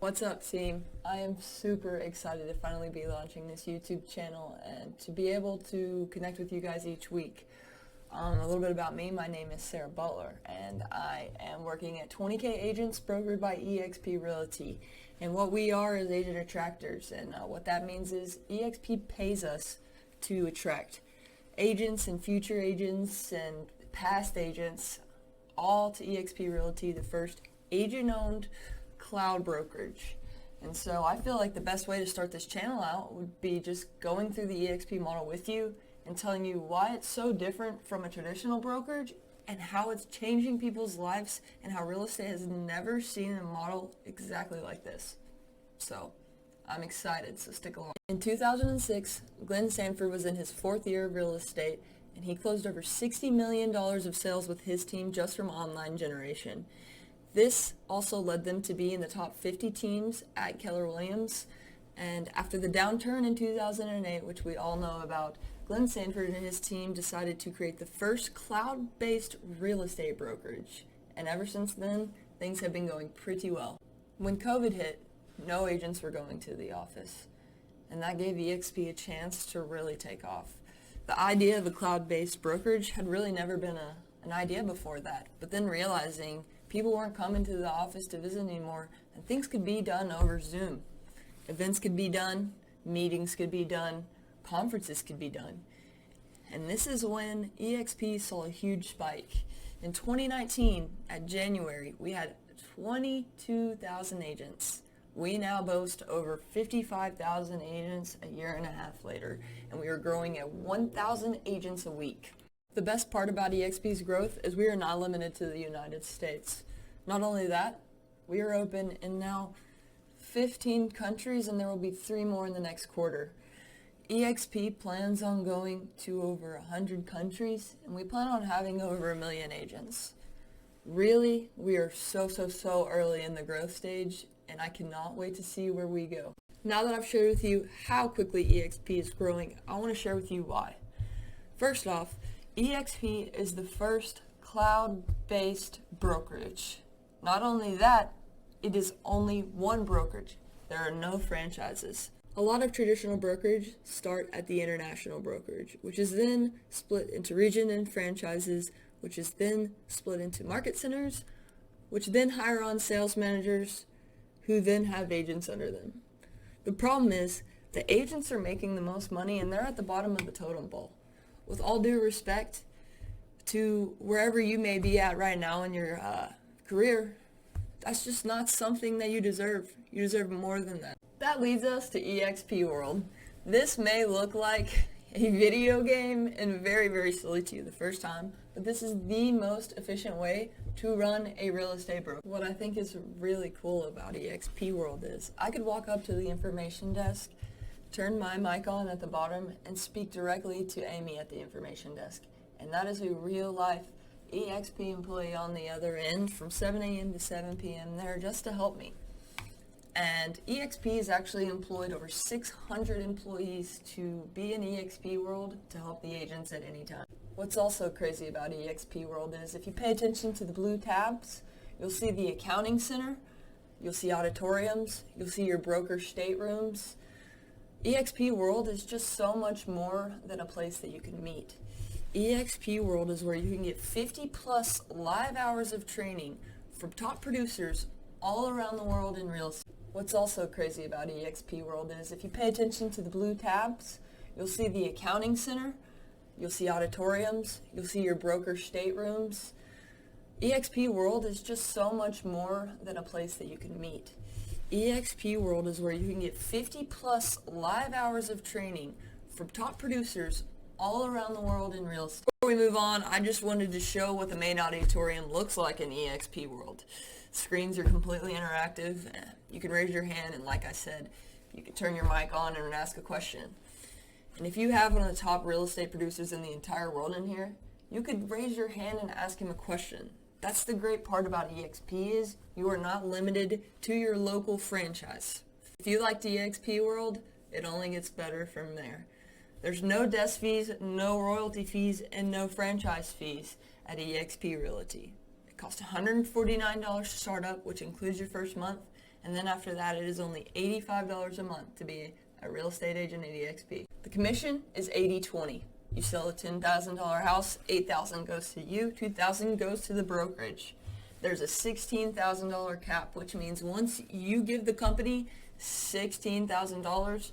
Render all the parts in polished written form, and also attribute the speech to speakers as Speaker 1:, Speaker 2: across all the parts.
Speaker 1: What's up, team? I am super excited to finally be launching this YouTube channel and to be able to connect with you guys each week. A little bit about me. My name is Sarah Butler, and I am working at 20K Agents brokered by eXp Realty. And what we are is agent attractors, and what that means is eXp pays us to attract agents and future agents and past agents all to eXp Realty, the first agent-owned cloud brokerage. And so I feel like the best way to start this channel out would be just going through the eXp model with you and telling you why it's so different from a traditional brokerage and how it's changing people's lives and how real estate has never seen a model exactly like this. So I'm excited, so stick along. In 2006, Glenn Sanford was in his fourth year of real estate, and he closed over $60 million of sales with his team just from online generation. This also led them to be in the top 50 teams at Keller Williams. And after the downturn in 2008, which we all know about, Glenn Sanford and his team decided to create the first cloud-based real estate brokerage. And ever since then, things have been going pretty well. When COVID hit, no agents were going to the office, and that gave eXp a chance to really take off. The idea of a cloud-based brokerage had really never been an idea before that, but then realizing people weren't coming to the office to visit anymore, and things could be done over Zoom. Events could be done, meetings could be done, conferences could be done. And this is when eXp saw a huge spike. In 2019, at January, we had 22,000 agents. We now boast over 55,000 agents a year and a half later, and we are growing at 1,000 agents a week. The best part about eXp's growth is we are not limited to the United States. Not only that, we are open in now 15 countries, and there will be 3 more in the next quarter. eXp plans on going to over 100 countries, and we plan on having over 1 million agents. Really, we are so early in the growth stage, and I cannot wait to see where we go. Now that I've shared with you how quickly eXp is growing, I want to share with you why. First off, eXp is the first cloud-based brokerage. Not only that, it is only one brokerage. There are no franchises. A lot of traditional brokerage start at the international brokerage, which is then split into region and franchises, which is then split into market centers, which then hire on sales managers, who then have agents under them. The problem is the agents are making the most money, and they're at the bottom of the totem pole. With all due respect to wherever you may be at right now in your career, that's just not something that you deserve. You deserve more than that. That leads us to eXp World. This may look like a video game and very silly to you the first time, but this is the most efficient way to run a real estate broker. What I think is really cool about eXp World is I could walk up to the information desk, turn my mic on at the bottom, and speak directly to Amy at the information desk. And that is a real life eXp employee on the other end from 7 a.m. to 7 p.m. there just to help me. And eXp has actually employed over 600 employees to be in eXp World to help the agents at any time. What's also crazy about eXp World is if you pay attention to the blue tabs, you'll see the accounting center, you'll see auditoriums, you'll see your broker staterooms. eXp World is just so much more than a place that you can meet. eXp World is where you can get 50 plus live hours of training from top producers all around the world in real estate. What's also crazy about eXp World is if you pay attention to the blue tabs, you'll see the accounting center, you'll see auditoriums, you'll see your broker staterooms. eXp World is just so much more than a place that you can meet. eXp World is where you can get 50 plus live hours of training from top producers all around the world in real estate. Before we move on, I just wanted to show what the main auditorium looks like in eXp World. Screens are completely interactive. You can raise your hand, and like I said, you can turn your mic on and ask a question. And if you have one of the top real estate producers in the entire world in here, you could raise your hand and ask him a question. That's the great part about eXp is you are not limited to your local franchise. If you like eXp World, it only gets better from there. There's no desk fees, no royalty fees, and no franchise fees at eXp Realty. It costs $149 to start up, which includes your first month, And then after that, it is only $85 a month to be a real estate agent at eXp. The commission is 80-20. You sell a $10,000 house, $8,000 goes to you, $2,000 goes to the brokerage. There's a $16,000 cap, which means once you give the company $16,000,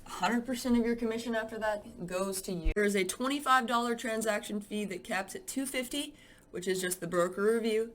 Speaker 1: 100% of your commission after that goes to you. There is a $25 transaction fee that caps at $250, which is just the broker review.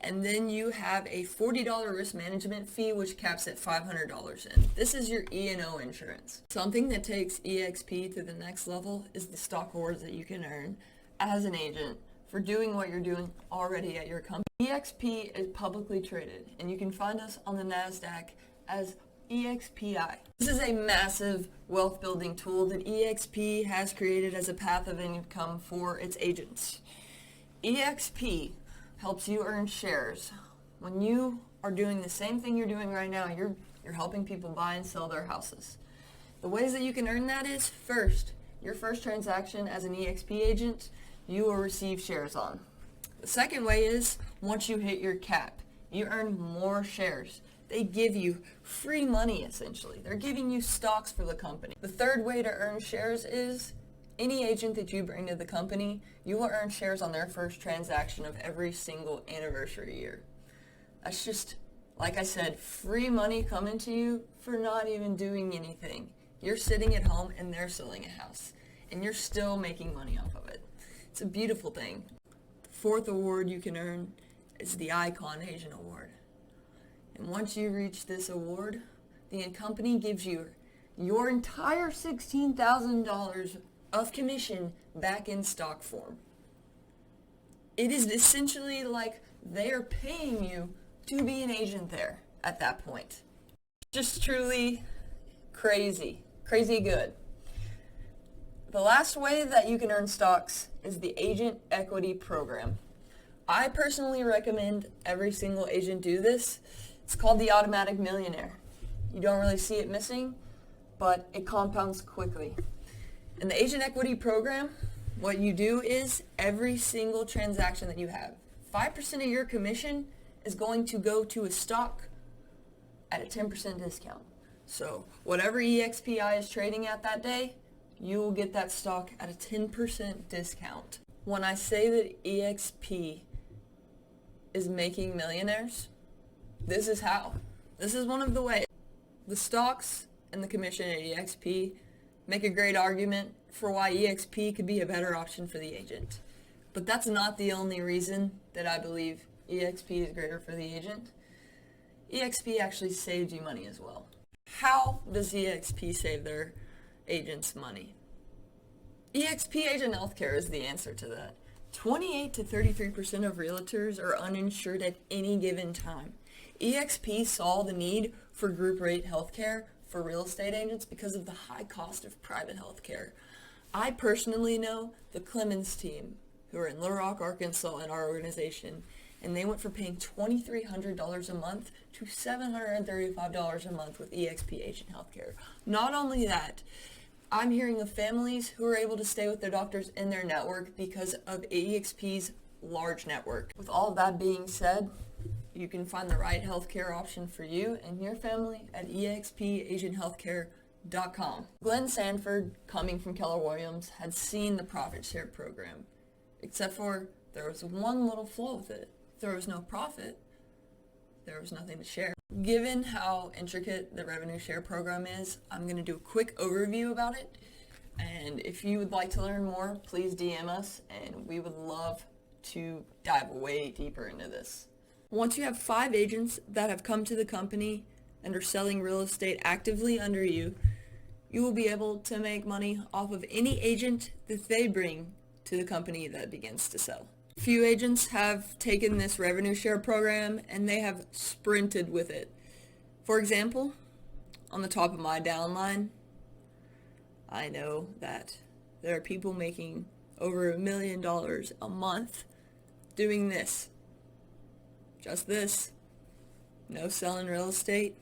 Speaker 1: And then you have a $40 risk management fee, which caps at $500. And this is your E&O insurance. Something that takes eXp to the next level is the stock awards that you can earn as an agent for doing what you're doing already at your company. eXp is publicly traded, and you can find us on the NASDAQ as EXPI. This is a massive wealth building tool that eXp has created as a path of income for its agents. eXp helps you earn shares. When you are doing the same thing you're doing right now, you're helping people buy and sell their houses. The ways that you can earn that is, first, your first transaction as an eXp agent, you will receive shares on. The second way is, once you hit your cap, you earn more shares. They give you free money, essentially. They're giving you stocks for the company. The third way to earn shares is, any agent that you bring to the company, you will earn shares on their first transaction of every single anniversary year. That's just, like I said, free money coming to you for not even doing anything. You're sitting at home and they're selling a house, and you're still making money off of it. It's a beautiful thing. The fourth award you can earn is the Icon Agent Award. And once you reach this award, the company gives you your entire $16,000 of commission back in stock form. It is essentially like they are paying you to be an agent there at that point. Just truly crazy good. The last way that you can earn stocks is the Agent Equity Program. I personally recommend every single agent do this. It's called the Automatic Millionaire. You don't really see it missing, but it compounds quickly. In the Agent Equity Program, what you do is every single transaction that you have, 5% of your commission is going to go to a stock at a 10% discount. So whatever EXPI is trading at that day, you will get that stock at a 10% discount. When I say that eXp is making millionaires, this is how. This is one of the ways. The stocks and the commission at eXp make a great argument for why eXp could be a better option for the agent. But that's not the only reason that I believe eXp is greater for the agent. eXp actually saves you money as well. How does eXp save their agents money? eXp Agent Healthcare is the answer to that. 28 to 33% of realtors are uninsured at any given time. eXp saw the need for group rate healthcare for real estate agents because of the high cost of private healthcare. I personally know the Clemens team, who are in Little Rock, Arkansas, in our organization, and they went from paying $2,300 a month to $735 a month with eXp Agent Healthcare. Not only that, I'm hearing of families who are able to stay with their doctors in their network because of eXp's large network. With all that being said, you can find the right healthcare option for you and your family at expagенthealthcare.com. Glenn Sanford, coming from Keller Williams, had seen the profit share program, except for there was one little flaw with it. If there was no profit, there was nothing to share. Given how intricate the revenue share program is, I'm going to do a quick overview about it. And if you would like to learn more, please DM us, and we would love to dive way deeper into this. Once you have 5 agents that have come to the company and are selling real estate actively under you, you will be able to make money off of any agent that they bring to the company that begins to sell. Few agents have taken this revenue share program and they have sprinted with it. For example, on the top of my downline, I know that there are people making over $1 million a month doing this. Just this. No selling real estate.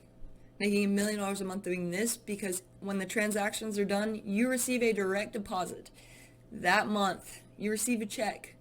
Speaker 1: Making $1 million a month doing this because when the transactions are done, you receive a direct deposit. That month, you receive a check.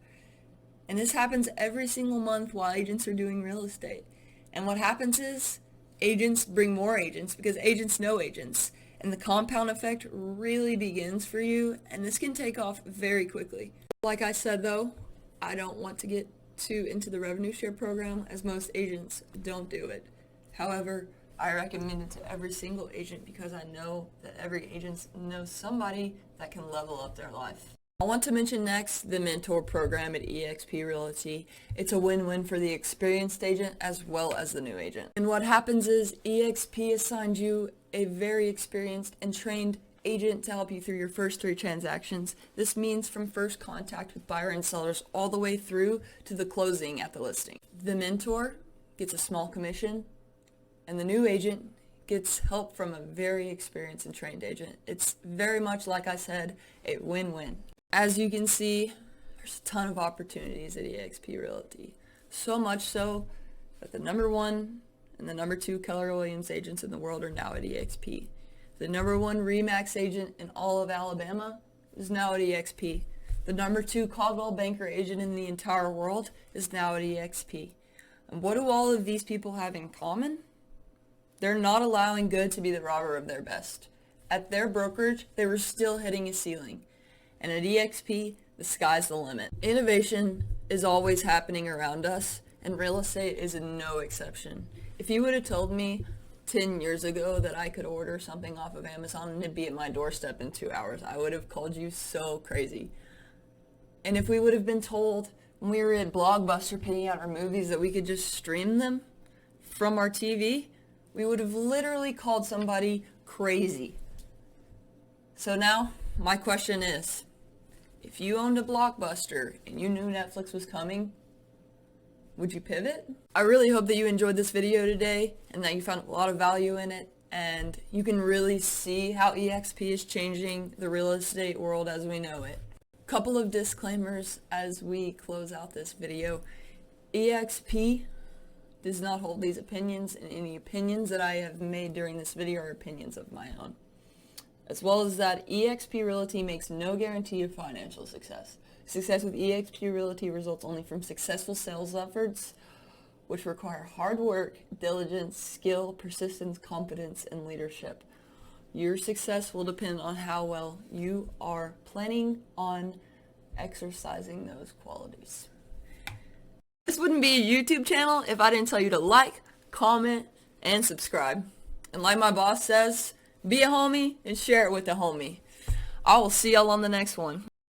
Speaker 1: And this happens every single month while agents are doing real estate. And what happens is, Agents bring more agents because agents know agents. And the compound effect really begins for you, and this can take off very quickly. Like I said though, I don't want to get too into the revenue share program, as most agents don't do it. However, I recommend it to every single agent because I know that every agent knows somebody that can level up their life. I want to mention next the mentor program at eXp Realty. It's a win-win for the experienced agent as well as the new agent. And what happens is eXp assigns you a very experienced and trained agent to help you through your first 3 transactions. This means from first contact with buyer and sellers all the way through to the closing at the listing. The mentor gets a small commission, and the new agent gets help from a very experienced and trained agent. It's very much, like I said, a win-win. As you can see, there's a ton of opportunities at eXp Realty. So much so that the number 1 and the number 2 Keller Williams agents in the world are now at eXp. The number 1 RE/MAX agent in all of Alabama is now at eXp. The number 2 Coldwell Banker agent in the entire world is now at eXp. And what do all of these people have in common? They're not allowing good to be the robber of their best. At their brokerage, they were still hitting a ceiling. And at eXp, the sky's the limit. Innovation is always happening around us, and real estate is no exception. If you would have told me 10 years ago that I could order something off of Amazon and it'd be at my doorstep in 2 hours, I would have called you so crazy. And if we would have been told when we were at Blockbuster picking out our movies that we could just stream them from our TV, we would have literally called somebody crazy. So now, my question is, if you owned a Blockbuster and you knew Netflix was coming, would you pivot? I really hope that you enjoyed this video today and that you found a lot of value in it, and you can really see how eXp is changing the real estate world as we know it. Couple of disclaimers as we close out this video. eXp does not hold these opinions, and any opinions that I have made during this video are opinions of my own. As well as that, eXp Realty makes no guarantee of financial success. Success with eXp Realty results only from successful sales efforts, which require hard work, diligence, skill, persistence, competence, and leadership. Your success will depend on how well you are planning on exercising those qualities. This wouldn't be a YouTube channel if I didn't tell you to like, comment, and subscribe. And like my boss says, be a homie and share it with a homie. I will see y'all on the next one.